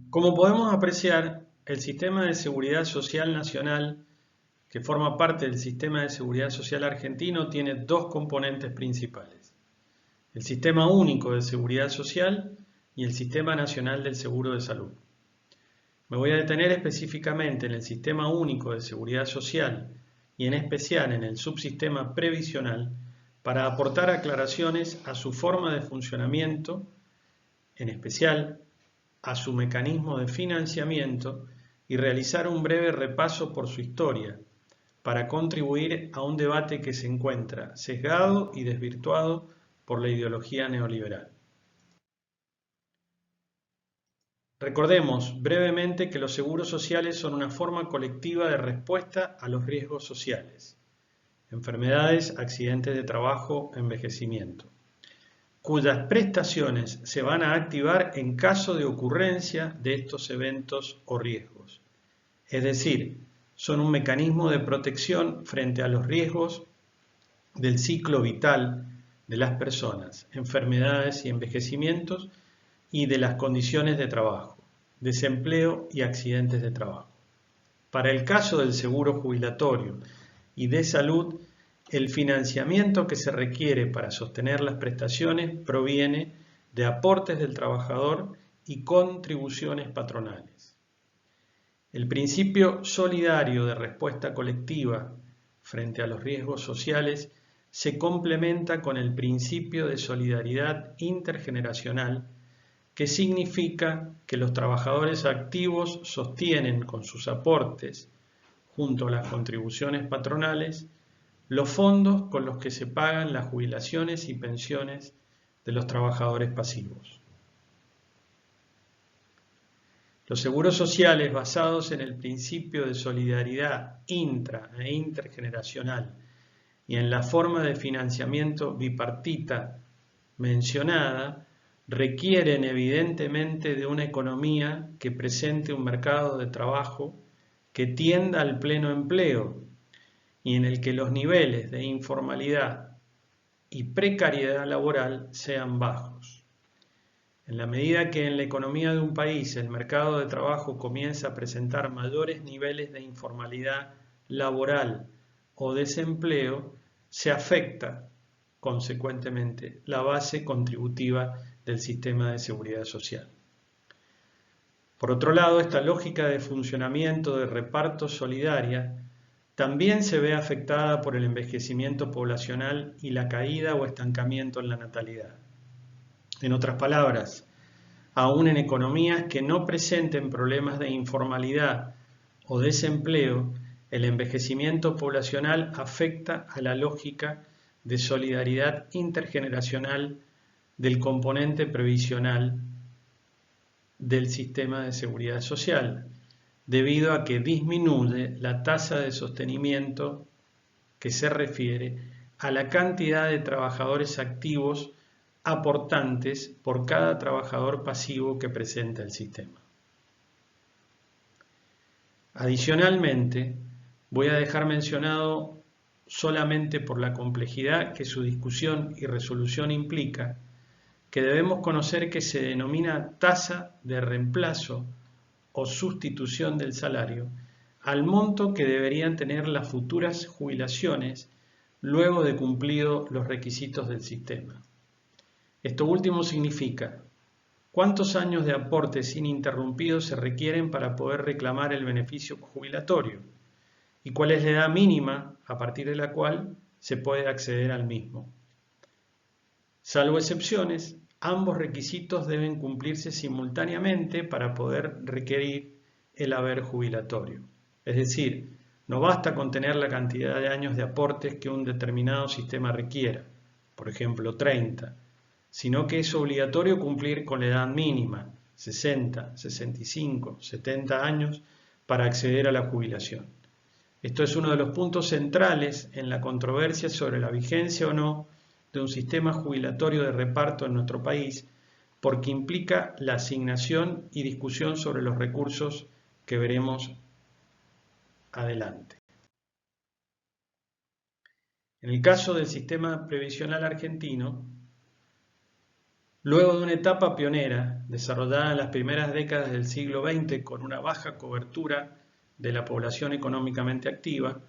Como podemos apreciar, el Sistema de Seguridad Social Nacional, que forma parte del Sistema de Seguridad Social argentino, tiene dos componentes principales: el Sistema Único de Seguridad Social y el Sistema Nacional del Seguro de Salud. Me voy a detener específicamente en el Sistema Único de Seguridad Social y en especial en el subsistema previsional para aportar aclaraciones a su forma de funcionamiento, en especial a su mecanismo de financiamiento, y realizar un breve repaso por su historia para contribuir a un debate que se encuentra sesgado y desvirtuado por la ideología neoliberal. Recordemos brevemente que los seguros sociales son una forma colectiva de respuesta a los riesgos sociales, enfermedades, accidentes de trabajo, envejecimiento, cuyas prestaciones se van a activar en caso de ocurrencia de estos eventos o riesgos. Es decir, son un mecanismo de protección frente a los riesgos del ciclo vital de las personas, enfermedades y envejecimientos, y de las condiciones de trabajo, desempleo y accidentes de trabajo. Para el caso del seguro jubilatorio y de salud, el financiamiento que se requiere para sostener las prestaciones proviene de aportes del trabajador y contribuciones patronales. El principio solidario de respuesta colectiva frente a los riesgos sociales se complementa con el principio de solidaridad intergeneracional, que significa que los trabajadores activos sostienen con sus aportes, junto a las contribuciones patronales, los fondos con los que se pagan las jubilaciones y pensiones de los trabajadores pasivos. Los seguros sociales basados en el principio de solidaridad intra e intergeneracional y en la forma de financiamiento bipartita mencionada requieren evidentemente de una economía que presente un mercado de trabajo que tienda al pleno empleo y en el que los niveles de informalidad y precariedad laboral sean bajos. En la medida que en la economía de un país el mercado de trabajo comienza a presentar mayores niveles de informalidad laboral o desempleo, se afecta consecuentemente la base contributiva del sistema de seguridad social. Por otro lado, esta lógica de funcionamiento de reparto solidaria también se ve afectada por el envejecimiento poblacional y la caída o estancamiento en la natalidad. En otras palabras, aún en economías que no presenten problemas de informalidad o desempleo, el envejecimiento poblacional afecta a la lógica de solidaridad intergeneracional del componente previsional del sistema de seguridad social, debido a que disminuye la tasa de sostenimiento que se refiere a la cantidad de trabajadores activos aportantes por cada trabajador pasivo que presenta el sistema. Adicionalmente, voy a dejar mencionado, solamente por la complejidad que su discusión y resolución implica, que debemos conocer que se denomina tasa de reemplazo o sustitución del salario al monto que deberían tener las futuras jubilaciones luego de cumplidos los requisitos del sistema. Esto último significa cuántos años de aportes ininterrumpidos se requieren para poder reclamar el beneficio jubilatorio y cuál es la edad mínima a partir de la cual se puede acceder al mismo. Salvo excepciones, ambos requisitos deben cumplirse simultáneamente para poder requerir el haber jubilatorio. Es decir, no basta con tener la cantidad de años de aportes que un determinado sistema requiera, por ejemplo 30, sino que es obligatorio cumplir con la edad mínima, 60, 65, 70 años, para acceder a la jubilación. Esto es uno de los puntos centrales en la controversia sobre la vigencia o no de un sistema jubilatorio de reparto en nuestro país, porque implica la asignación y discusión sobre los recursos que veremos adelante. En el caso del sistema previsional argentino, Luego de una etapa pionera, desarrollada en las primeras décadas del siglo XX con una baja cobertura de la población económicamente activa,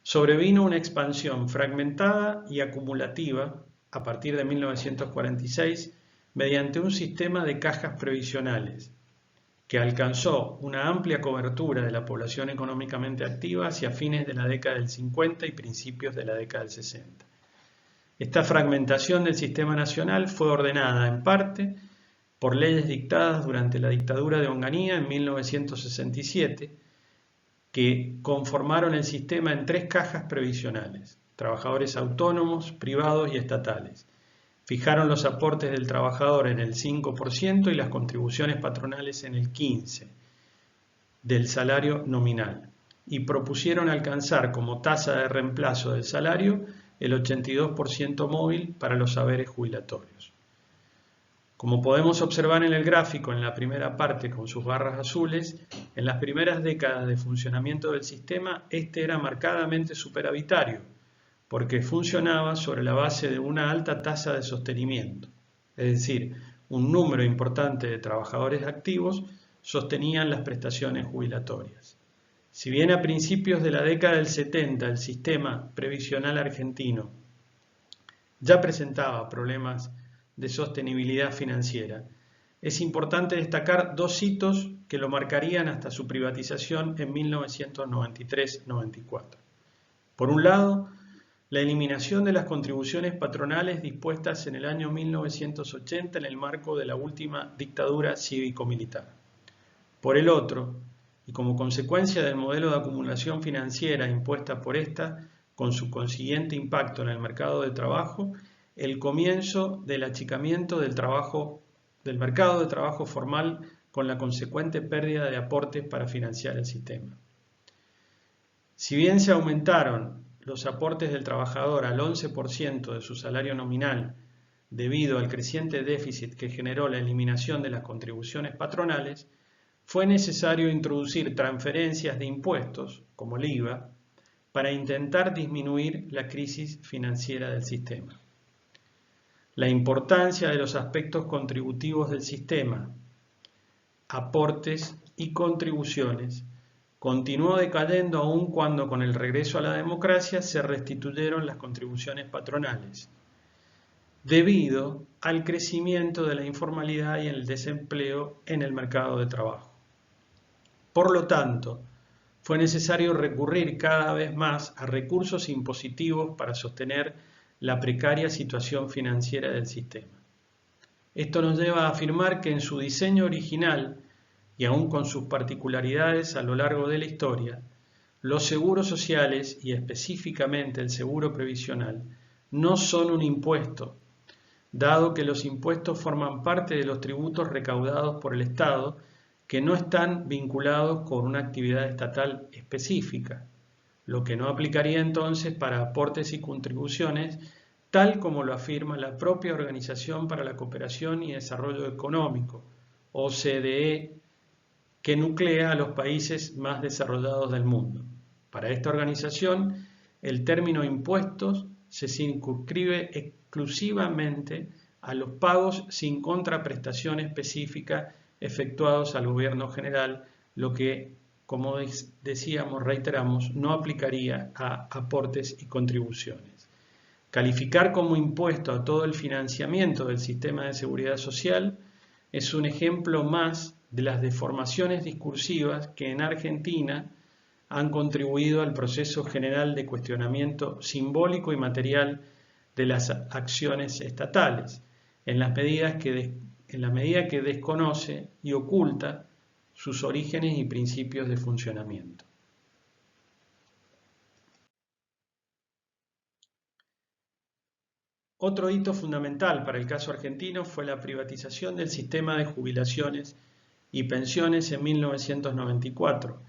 sobrevino una expansión fragmentada y acumulativa a partir de 1946 mediante un sistema de cajas previsionales que alcanzó una amplia cobertura de la población económicamente activa hacia fines de la década del 50 y principios de la década del 60. Esta fragmentación del sistema nacional fue ordenada en parte por leyes dictadas durante la dictadura de Onganía en 1967, que conformaron el sistema en 3 cajas previsionales: trabajadores autónomos, privados y estatales. Fijaron los aportes del trabajador en el 5% y las contribuciones patronales en el 15% del salario nominal, y propusieron alcanzar como tasa de reemplazo del salario el 82% móvil para los haberes jubilatorios. Como podemos observar en el gráfico en la primera parte con sus barras azules, en las primeras décadas de funcionamiento del sistema, este era marcadamente superavitario, porque funcionaba sobre la base de una alta tasa de sostenimiento, es decir, un número importante de trabajadores activos sostenían las prestaciones jubilatorias. Si bien a principios de la década del 70 el sistema previsional argentino ya presentaba problemas de sostenibilidad financiera, es importante destacar 2 hitos que lo marcarían hasta su privatización en 1993-94. Por un lado, la eliminación de las contribuciones patronales dispuestas en el año 1980 en el marco de la última dictadura cívico-militar. Por el otro, y como consecuencia del modelo de acumulación financiera impuesta por esta, con su consiguiente impacto en el mercado de trabajo, el comienzo del achicamiento del mercado de trabajo formal con la consecuente pérdida de aportes para financiar el sistema. Si bien se aumentaron los aportes del trabajador al 11% de su salario nominal debido al creciente déficit que generó la eliminación de las contribuciones patronales, fue necesario introducir transferencias de impuestos, como el IVA, para intentar disminuir la crisis financiera del sistema. La importancia de los aspectos contributivos del sistema, aportes y contribuciones, continuó decayendo aun cuando con el regreso a la democracia se restituyeron las contribuciones patronales, debido al crecimiento de la informalidad y el desempleo en el mercado de trabajo. Por lo tanto, fue necesario recurrir cada vez más a recursos impositivos para sostener la precaria situación financiera del sistema. Esto nos lleva a afirmar que en su diseño original, y aún con sus particularidades a lo largo de la historia, los seguros sociales, y específicamente el seguro previsional, no son un impuesto, dado que los impuestos forman parte de los tributos recaudados por el Estado que no están vinculados con una actividad estatal específica, lo que no aplicaría entonces para aportes y contribuciones, tal como lo afirma la propia Organización para la Cooperación y Desarrollo Económico, OCDE, que nuclea a los países más desarrollados del mundo. Para esta organización, el término impuestos se circunscribe exclusivamente a los pagos sin contraprestación específica efectuados al gobierno general, lo que, como decíamos, reiteramos, no aplicaría a aportes y contribuciones. Calificar como impuesto a todo el financiamiento del sistema de seguridad social es un ejemplo más de las deformaciones discursivas que en Argentina han contribuido al proceso general de cuestionamiento simbólico y material de las acciones estatales, en la medida que desconoce y oculta sus orígenes y principios de funcionamiento. Otro hito fundamental para el caso argentino fue la privatización del sistema de jubilaciones y pensiones en 1994,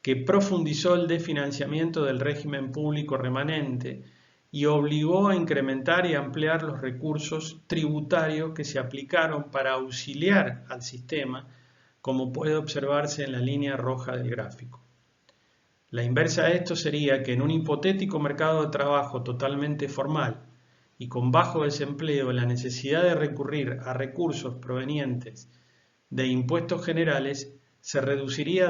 que profundizó el desfinanciamiento del régimen público remanente y obligó a incrementar y ampliar los recursos tributarios que se aplicaron para auxiliar al sistema, como puede observarse en la línea roja del gráfico. La inversa de esto sería que en un hipotético mercado de trabajo totalmente formal y con bajo desempleo, la necesidad de recurrir a recursos provenientes de impuestos generales se reduciría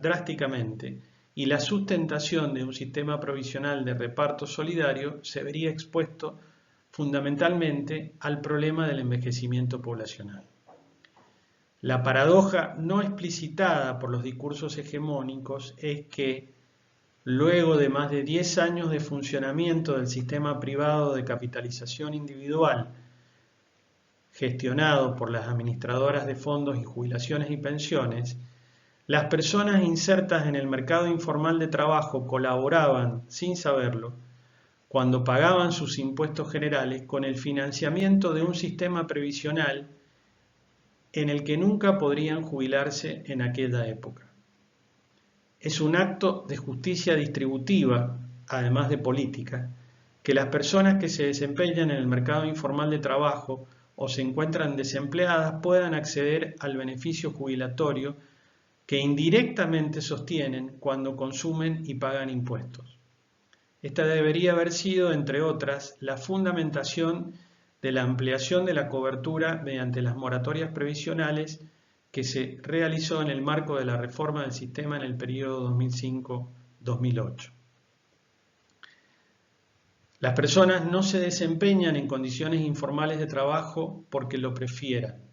drásticamente y la sustentación de un sistema provisional de reparto solidario se vería expuesto fundamentalmente al problema del envejecimiento poblacional. La paradoja no explicitada por los discursos hegemónicos es que, luego de más de 10 años de funcionamiento del sistema privado de capitalización individual, gestionado por las administradoras de fondos y jubilaciones y pensiones, las personas insertas en el mercado informal de trabajo colaboraban, sin saberlo, cuando pagaban sus impuestos generales con el financiamiento de un sistema previsional en el que nunca podrían jubilarse en aquella época. Es un acto de justicia distributiva, además de política, que las personas que se desempeñan en el mercado informal de trabajo o se encuentran desempleadas puedan acceder al beneficio jubilatorio que indirectamente sostienen cuando consumen y pagan impuestos. Esta debería haber sido, entre otras, la fundamentación de la ampliación de la cobertura mediante las moratorias previsionales que se realizó en el marco de la reforma del sistema en el periodo 2005-2008. Las personas no se desempeñan en condiciones informales de trabajo porque lo prefieran.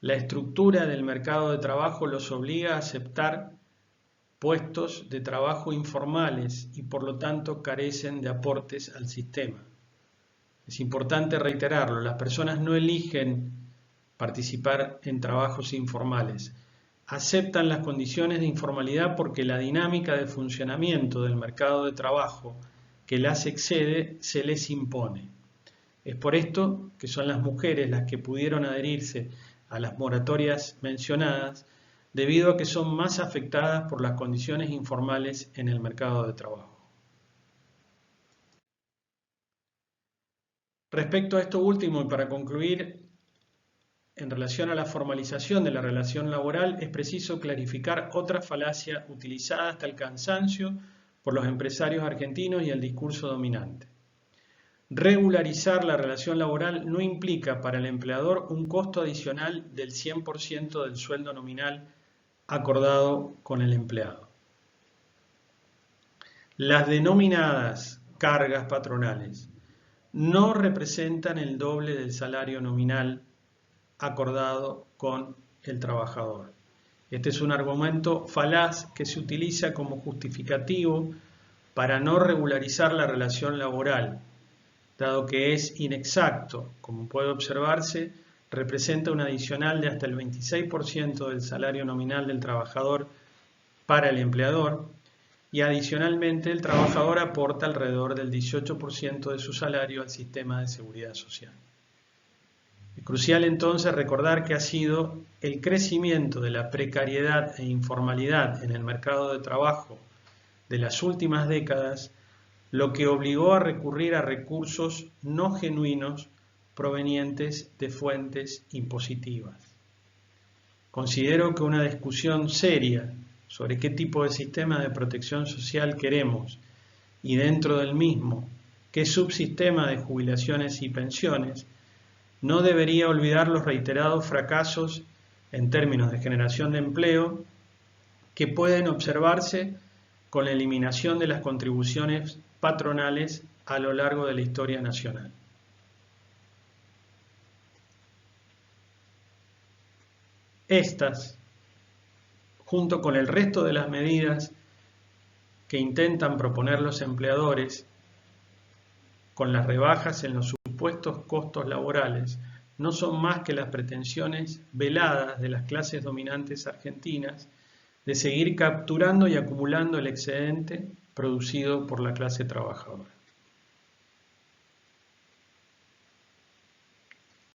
La estructura del mercado de trabajo los obliga a aceptar puestos de trabajo informales y por lo tanto carecen de aportes al sistema. Es importante reiterarlo, las personas no eligen participar en trabajos informales. Aceptan las condiciones de informalidad porque la dinámica de funcionamiento del mercado de trabajo que las excede se les impone. Es por esto que son las mujeres las que pudieron adherirse a las moratorias mencionadas, debido a que son más afectadas por las condiciones informales en el mercado de trabajo. Respecto a esto último y para concluir, en relación a la formalización de la relación laboral, es preciso clarificar otra falacia utilizada hasta el cansancio por los empresarios argentinos y el discurso dominante. Regularizar la relación laboral no implica para el empleador un costo adicional del 100% del sueldo nominal acordado con el empleado. Las denominadas cargas patronales no representan el doble del salario nominal acordado con el trabajador. Este es un argumento falaz que se utiliza como justificativo para no regularizar la relación laboral, dado que es inexacto. Como puede observarse, representa un adicional de hasta el 26% del salario nominal del trabajador para el empleador y adicionalmente el trabajador aporta alrededor del 18% de su salario al sistema de seguridad social. Es crucial entonces recordar que ha sido el crecimiento de la precariedad e informalidad en el mercado de trabajo de las últimas décadas lo que obligó a recurrir a recursos no genuinos provenientes de fuentes impositivas. Considero que una discusión seria sobre qué tipo de sistema de protección social queremos y dentro del mismo qué subsistema de jubilaciones y pensiones no debería olvidar los reiterados fracasos en términos de generación de empleo que pueden observarse con la eliminación de las contribuciones patronales a lo largo de la historia nacional. Estas, junto con el resto de las medidas que intentan proponer los empleadores, con las rebajas en los supuestos costos laborales, no son más que las pretensiones veladas de las clases dominantes argentinas de seguir capturando y acumulando el excedente producido por la clase trabajadora.